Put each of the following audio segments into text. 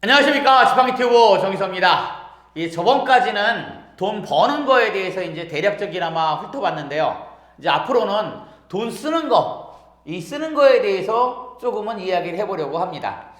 안녕하십니까. 지팡이튜브 정희서입니다. 저번까지는 돈 버는 거에 대해서 이제 대략적이나마 훑어봤는데요. 이제 앞으로는 돈 쓰는 거, 이 쓰는 거에 대해서 조금은 이야기를 해보려고 합니다.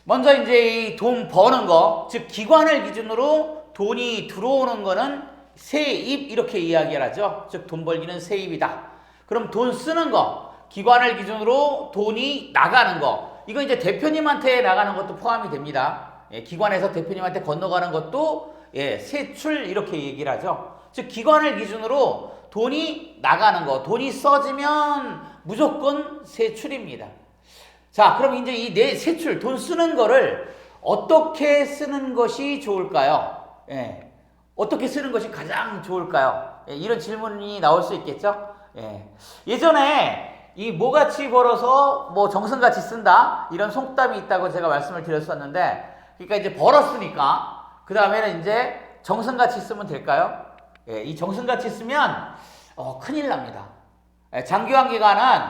먼저 이제 이 돈 버는 거, 즉 기관을 기준으로 돈이 들어오는 거는 세입 이렇게 이야기를 하죠. 즉 돈 벌기는 세입이다. 그럼 돈 쓰는 거, 기관을 기준으로 돈이 나가는 거, 이거 이제 대표님한테 나가는 것도 포함이 됩니다. 기관에서 대표님한테 건너가는 것도 세출 이렇게 얘기를 하죠. 즉 기관을 기준으로 돈이 나가는 거, 돈이 써지면 무조건 세출입니다. 자, 그럼 이제 이 내 세출, 돈 쓰는 거를 어떻게 쓰는 것이 좋을까요? 어떻게 쓰는 것이 가장 좋을까요? 이런 질문이 나올 수 있겠죠? 예전에 이 뭐같이 벌어서 뭐 정승같이 쓴다 이런 속담이 있다고 제가 말씀을 드렸었는데, 그러니까 이제 벌었으니까 그 다음에는 이제 정승같이 쓰면 될까요? 이 정승같이 쓰면 큰일 납니다. 장기화 기간은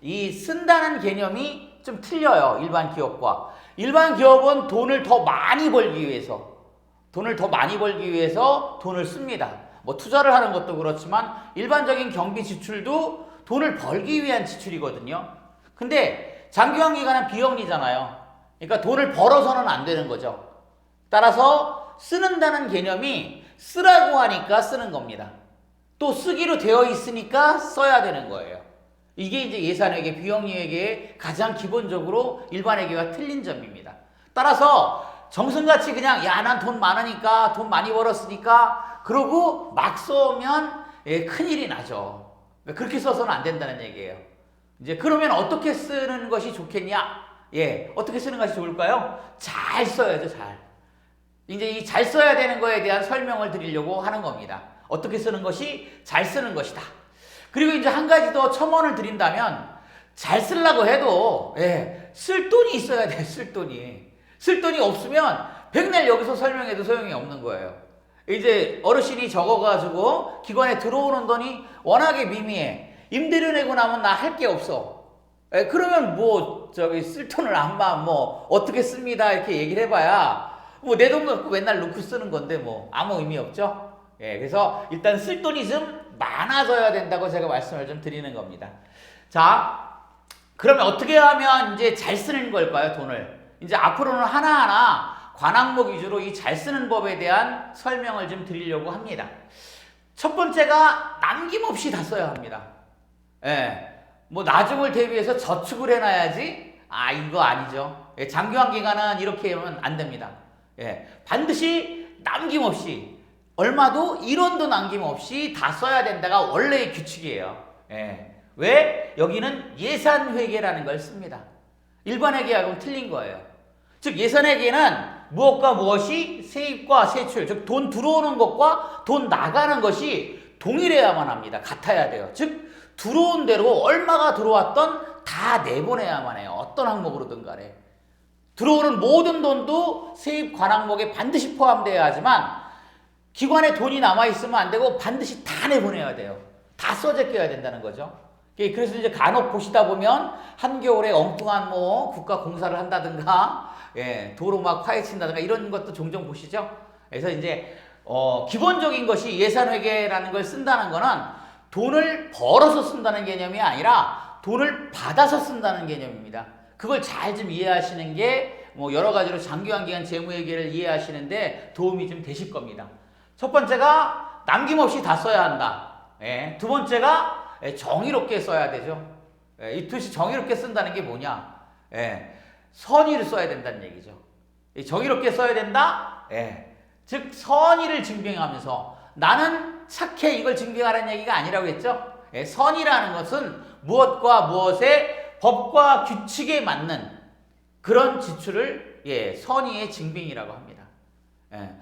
이 쓴다는 개념이 좀 틀려요. 일반 기업과. 일반 기업은 돈을 더 많이 벌기 위해서 돈을 씁니다. 뭐 투자를 하는 것도 그렇지만 일반적인 경비 지출도 돈을 벌기 위한 지출이거든요. 근데 장기화 기간은 비영리잖아요. 그러니까 돈을 벌어서는 안 되는 거죠. 따라서 쓰는다는 개념이 쓰라고 하니까 쓰는 겁니다. 또 쓰기로 되어 있으니까 써야 되는 거예요. 이게 이제 예산회계, 비영리회계의 가장 기본적으로 일반회계가 틀린 점입니다. 따라서 정승같이 그냥 난 돈 많으니까 돈 많이 벌었으니까 그러고 막 써면 큰일이 나죠. 그렇게 써서는 안 된다는 얘기예요. 이제 그러면 어떻게 쓰는 것이 좋겠냐? 어떻게 쓰는 것이 좋을까요? 잘 써야죠, 잘. 이제 이 잘 써야 되는 거에 대한 설명을 드리려고 하는 겁니다. 어떻게 쓰는 것이 잘 쓰는 것이다. 그리고 이제 한 가지 더 첨언을 드린다면, 잘 쓰려고 해도 쓸 돈이 있어야 돼, 쓸 돈이. 쓸 돈이 없으면 백날 여기서 설명해도 소용이 없는 거예요. 이제 어르신이 적어가지고 기관에 들어오는 돈이 워낙에 미미해. 임대료 내고 나면 나 할 게 없어. 그러면 쓸 돈을 어떻게 씁니다 이렇게 얘기를 해봐야 내 돈 갖고 맨날 놓고 쓰는 건데 아무 의미 없죠. 그래서 일단 쓸 돈이 좀 많아져야 된다고 제가 말씀을 좀 드리는 겁니다. 자, 그러면 어떻게 하면 이제 잘 쓰는 걸까요, 돈을? 이제 앞으로는 하나하나 관항목 위주로 이 잘 쓰는 법에 대한 설명을 좀 드리려고 합니다. 첫 번째가 남김없이 다 써야 합니다. 나중을 대비해서 저축을 해놔야지. 이거 아니죠. 장기화 기간은 이렇게 하면 안 됩니다. 반드시 남김없이, 얼마도 1원도 남김없이 다 써야 된다가 원래의 규칙이에요. 왜? 여기는 예산회계라는 걸 씁니다. 일반회계하고는 틀린 거예요. 즉 예산회계는 무엇과 무엇이 세입과 세출, 즉 돈 들어오는 것과 돈 나가는 것이 동일해야만 합니다. 같아야 돼요. 즉 들어온 대로 얼마가 들어왔던 다 내보내야만 해요. 어떤 항목으로든 간에. 들어오는 모든 돈도 세입 관항목에 반드시 포함되어야 하지만 기관에 돈이 남아있으면 안 되고 반드시 다 내보내야 돼요. 다 써제껴야 된다는 거죠. 그래서 이제 간혹 보시다 보면 한겨울에 엉뚱한 국가 공사를 한다든가 도로 막 파헤친다든가 이런 것도 종종 보시죠. 그래서 이제 기본적인 것이 예산회계라는 걸 쓴다는 거는 돈을 벌어서 쓴다는 개념이 아니라 돈을 받아서 쓴다는 개념입니다. 그걸 잘 좀 이해하시는 게 여러 가지로 장기화 기간 재무회계를 이해하시는데 도움이 좀 되실 겁니다. 첫 번째가 남김없이 다 써야 한다. 두 번째가 정의롭게 써야 되죠. 이 뜻이 정의롭게 쓴다는 게 뭐냐? 선의를 써야 된다는 얘기죠. 정의롭게 써야 된다? 즉 선의를 증빙하면서 나는 착해, 이걸 증빙하라는 얘기가 아니라고 했죠. 선의라는 것은 무엇과 무엇의 법과 규칙에 맞는 그런 지출을 선의의 증빙이라고 합니다.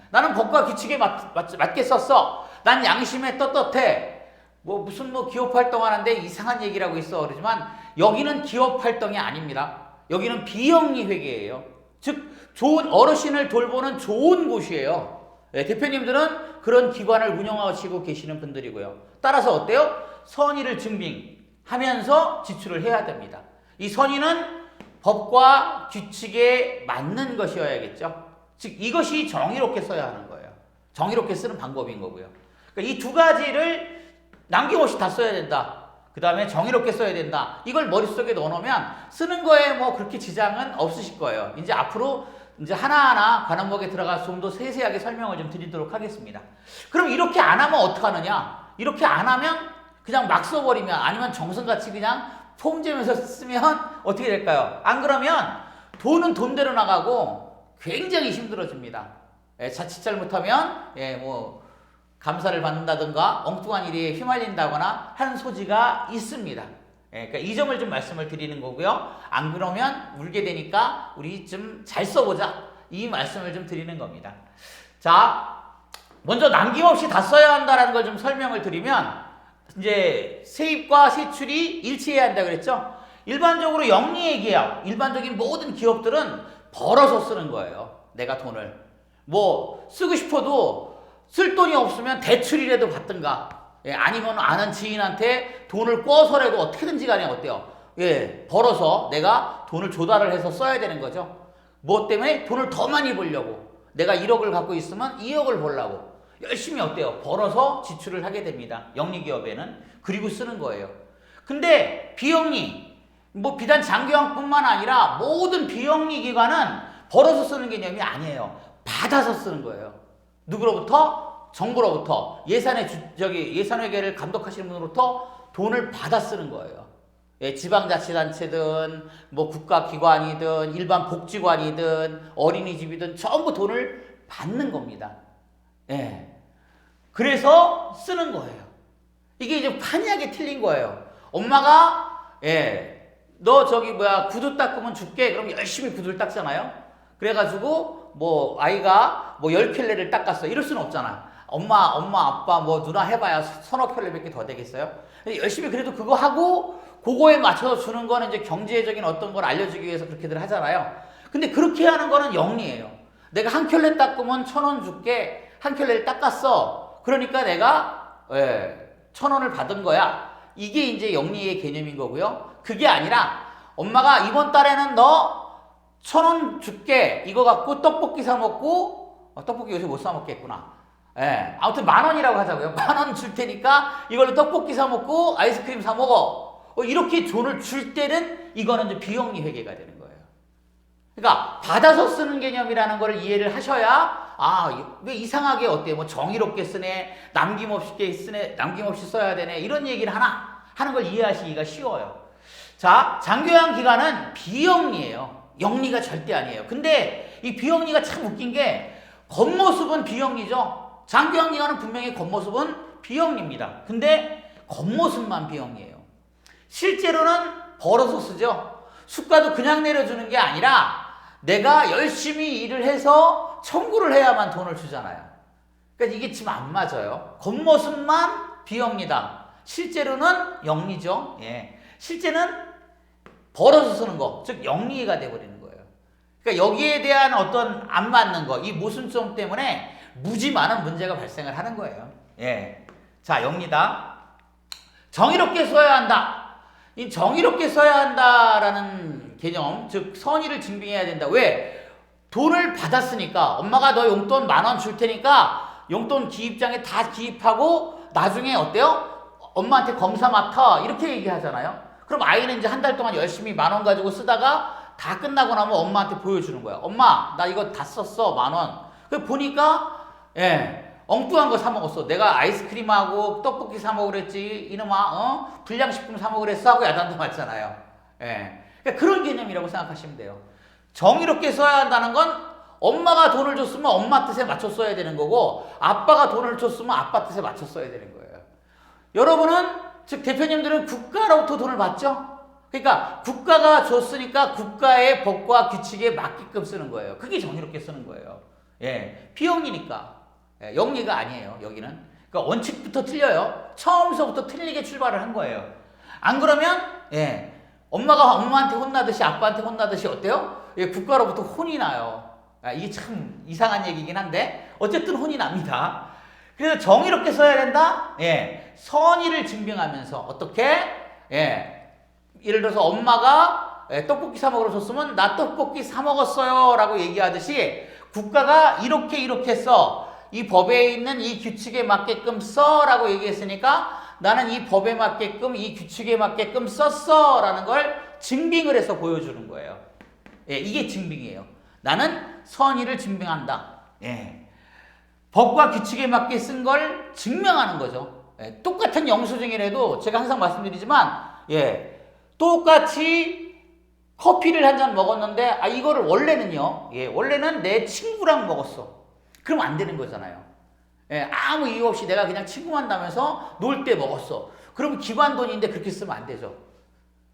나는 법과 규칙에 맞게 썼어. 난 양심에 떳떳해. 무슨 기업 활동하는데 이상한 얘기라고 있어 그러지만 여기는 기업 활동이 아닙니다. 여기는 비영리 회계예요. 즉 좋은 어르신을 돌보는 좋은 곳이에요. 대표님들은 그런 기관을 운영하시고 계시는 분들이고요. 따라서 어때요? 선의를 증빙하면서 지출을 해야 됩니다. 이 선의는 법과 규칙에 맞는 것이어야겠죠. 즉 이것이 정의롭게 써야 하는 거예요. 정의롭게 쓰는 방법인 거고요. 그러니까 이 두 가지를 남김없이 다 써야 된다. 그 다음에 정의롭게 써야 된다. 이걸 머릿속에 넣어놓으면 쓰는 거에 뭐 그렇게 지장은 없으실 거예요. 이제 앞으로 이제 하나하나 관한법에 들어가서 좀 더 세세하게 설명을 좀 드리도록 하겠습니다. 그럼 이렇게 안 하면 어떡하느냐? 이렇게 안 하면 그냥 막 써버리면 아니면 정성같이 그냥 폼재면서 쓰면 어떻게 될까요? 안 그러면 돈은 돈대로 나가고 굉장히 힘들어집니다. 예, 자칫 잘못하면 뭐 감사를 받는다든가 엉뚱한 일에 휘말린다거나 하는 소지가 있습니다. 예, 그러니까 이 점을 좀 말씀을 드리는 거고요. 안 그러면 울게 되니까 우리 좀 잘 써보자. 이 말씀을 좀 드리는 겁니다. 자, 먼저 남김없이 다 써야 한다는 걸 좀 설명을 드리면 이제 세입과 세출이 일치해야 한다 그랬죠? 일반적으로 영리의 계약, 일반적인 모든 기업들은 벌어서 쓰는 거예요. 내가 돈을. 뭐 쓰고 싶어도 쓸 돈이 없으면 대출이라도 받든가, 예, 아니면 아는 지인한테 돈을 꿔서라도 어떻게든지 간에 어때요? 예, 벌어서 내가 돈을 조달을 해서 써야 되는 거죠. 뭐 때문에? 돈을 더 많이 벌려고. 내가 1억을 갖고 있으면 2억을 벌려고. 열심히 어때요? 벌어서 지출을 하게 됩니다. 영리기업에는. 그리고 쓰는 거예요. 근데 비영리, 뭐 비단 장기왕뿐만 아니라 모든 비영리 기관은 벌어서 쓰는 개념이 아니에요. 받아서 쓰는 거예요. 누구로부터? 정부로부터. 예산회계를 감독하시는 분으로부터 돈을 받아 쓰는 거예요. 예, 지방자치단체든 뭐 국가기관이든 일반 복지관이든 어린이집이든 전부 돈을 받는 겁니다. 예. 그래서 쓰는 거예요. 이게 이제 판이하게 틀린 거예요. 엄마가 너 구두 닦으면 줄게. 그럼 열심히 구두를 닦잖아요. 그래가지고 뭐 아이가 뭐 10켤레를 닦았어. 이럴 수는 없잖아. 엄마, 아빠, 뭐 누나 해봐야 서너 켤레밖에 더 되겠어요? 열심히 그래도 그거 하고 그거에 맞춰서 주는 거는 이제 경제적인 어떤 걸 알려주기 위해서 그렇게들 하잖아요. 근데 그렇게 하는 거는 영리예요. 내가 한 켤레 닦으면 1,000원 줄게. 한 켤레를 닦았어. 그러니까 내가 1,000원을 받은 거야. 이게 이제 영리의 개념인 거고요. 그게 아니라 엄마가 이번 달에는 너 1,000원 줄게. 이거 갖고 떡볶이 사 먹고 떡볶이 요새 못 사 먹겠구나. 예, 아무튼 10,000원이라고 하자고요. 10,000원 줄 테니까 이걸로 떡볶이 사 먹고 아이스크림 사 먹어. 이렇게 돈을 줄 때는 이거는 이제 비영리 회계가 되는 거예요. 그러니까 받아서 쓰는 개념이라는 걸 이해를 하셔야 왜 이상하게 어때요? 뭐 정의롭게 쓰네, 남김없이 써야 되네 이런 얘기를 하는 걸 이해하시기가 쉬워요. 자, 장교양 기관은 비영리예요. 영리가 절대 아니에요. 근데 이 비영리가 참 웃긴 게 겉모습은 비영리죠. 장교양 기관은 분명히 겉모습은 비영리입니다. 근데 겉모습만 비영리예요. 실제로는 벌어서 쓰죠. 수가도 그냥 내려주는 게 아니라 내가 열심히 일을 해서 청구를 해야만 돈을 주잖아요. 그러니까 이게 지금 안 맞아요. 겉모습만 비영리다. 실제로는 영리죠. 예. 실제는 벌어서 쓰는 거, 즉 영리가 돼버리는 거예요. 그러니까 여기에 대한 어떤 안 맞는 거, 이 모순점 때문에 무지 많은 문제가 발생을 하는 거예요. 예. 자, 영리다. 정의롭게 써야 한다. 이 정의롭게 써야 한다라는 개념, 즉 선의를 증빙해야 된다. 왜? 돈을 받았으니까 엄마가 너 용돈 10,000원 줄 테니까 용돈 기입장에 다 기입하고 나중에 어때요? 엄마한테 검사 맡아 이렇게 얘기하잖아요. 그럼 아이는 이제 한 달 동안 열심히 10,000원 가지고 쓰다가 다 끝나고 나면 엄마한테 보여주는 거야. 엄마, 나 이거 다 썼어, 10,000원. 그 보니까 엉뚱한 거 사 먹었어. 내가 아이스크림하고 떡볶이 사 먹으랬지. 이놈아, 불량식품 사 먹으랬어 하고 야단도 맞잖아요. 예. 그러니까 그런 개념이라고 생각하시면 돼요. 정의롭게 써야 한다는 건 엄마가 돈을 줬으면 엄마 뜻에 맞춰 써야 되는 거고 아빠가 돈을 줬으면 아빠 뜻에 맞춰 써야 되는 거예요. 여러분은, 즉 대표님들은 국가로부터 돈을 받죠? 그러니까 국가가 줬으니까 국가의 법과 규칙에 맞게끔 쓰는 거예요. 그게 정의롭게 쓰는 거예요. 예. 비영리니까. 예, 영리가 아니에요, 여기는. 그러니까 원칙부터 틀려요. 처음서부터 틀리게 출발을 한 거예요. 안 그러면, 엄마가 엄마한테 혼나듯이 아빠한테 혼나듯이 어때요? 예, 국가로부터 혼이 나요. 이게 참 이상한 얘기긴 한데, 어쨌든 혼이 납니다. 그래서 정의롭게 써야 된다? 선의를 증빙하면서, 어떻게? 예를 들어서 엄마가 떡볶이 사 먹으러 줬으면 나 떡볶이 사 먹었어요 라고 얘기하듯이 국가가 이렇게 써. 이 법에 있는 이 규칙에 맞게끔 써 라고 얘기했으니까 나는 이 법에 맞게끔 이 규칙에 맞게끔 썼어 라는 걸 증빙을 해서 보여주는 거예요. 예, 이게 증빙이에요. 나는 선의를 증명한다. 예. 법과 규칙에 맞게 쓴 걸 증명하는 거죠. 예, 똑같은 영수증이라도 제가 항상 말씀드리지만 예, 똑같이 커피를 한 잔 먹었는데 이거를 원래는요. 예, 원래는 내 친구랑 먹었어. 그럼 안 되는 거잖아요. 예, 아무 이유 없이 내가 그냥 친구 만나면서 놀 때 먹었어. 그럼 기관 돈인데 그렇게 쓰면 안 되죠.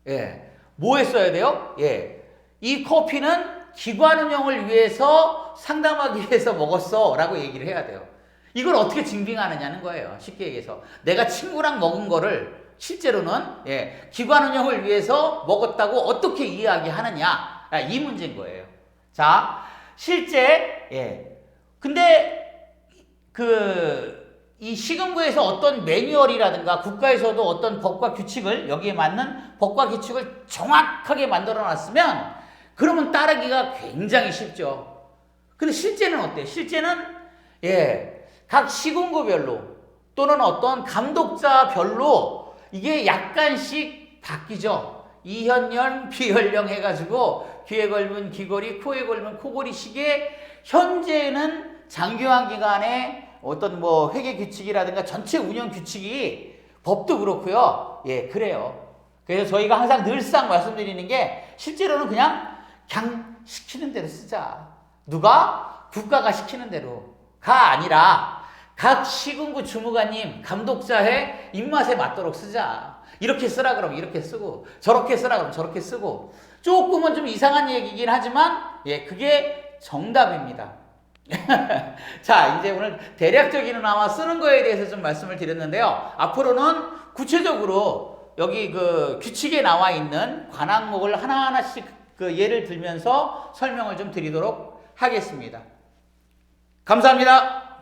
예, 뭐에 써야 돼요? 예, 이 커피는 기관 운영을 위해서 상담하기 위해서 먹었어 라고 얘기를 해야 돼요. 이걸 어떻게 증빙하느냐는 거예요. 쉽게 얘기해서 내가 친구랑 먹은 거를 실제로는 예, 기관 운영을 위해서 먹었다고 어떻게 이야기하느냐, 이 문제인 거예요. 자, 실제 예, 근데 이 시군구에서 어떤 매뉴얼이라든가 국가에서도 어떤 법과 규칙을 여기에 맞는 법과 규칙을 정확하게 만들어 놨으면 그러면 따르기가 굉장히 쉽죠. 근데 실제는 어때요? 실제는 예, 각 시군구별로 또는 어떤 감독자별로 이게 약간씩 바뀌죠. 이현령, 비현령 해가지고 귀에 걸면 귀걸이, 코에 걸면 코걸이 식의 현재는 장교환 기간의 어떤 뭐 회계 규칙이라든가 전체 운영 규칙이 법도 그렇고요. 예, 그래요. 그래서 저희가 항상 늘상 말씀드리는 게 실제로는 그냥 시키는 대로 쓰자. 누가? 국가가 시키는 대로가 아니라 각 시군구 주무관님, 감독자의 입맛에 맞도록 쓰자. 이렇게 쓰라 그러면 이렇게 쓰고 저렇게 쓰라 그러면 저렇게 쓰고 조금은 좀 이상한 얘기긴 하지만 예, 그게 정답입니다. 자, 이제 오늘 대략적인으로나마 쓰는 거에 대해서 좀 말씀을 드렸는데요. 앞으로는 구체적으로 여기 그 규칙에 나와 있는 관항목을 하나하나씩 그 예를 들면서 설명을 좀 드리도록 하겠습니다. 감사합니다.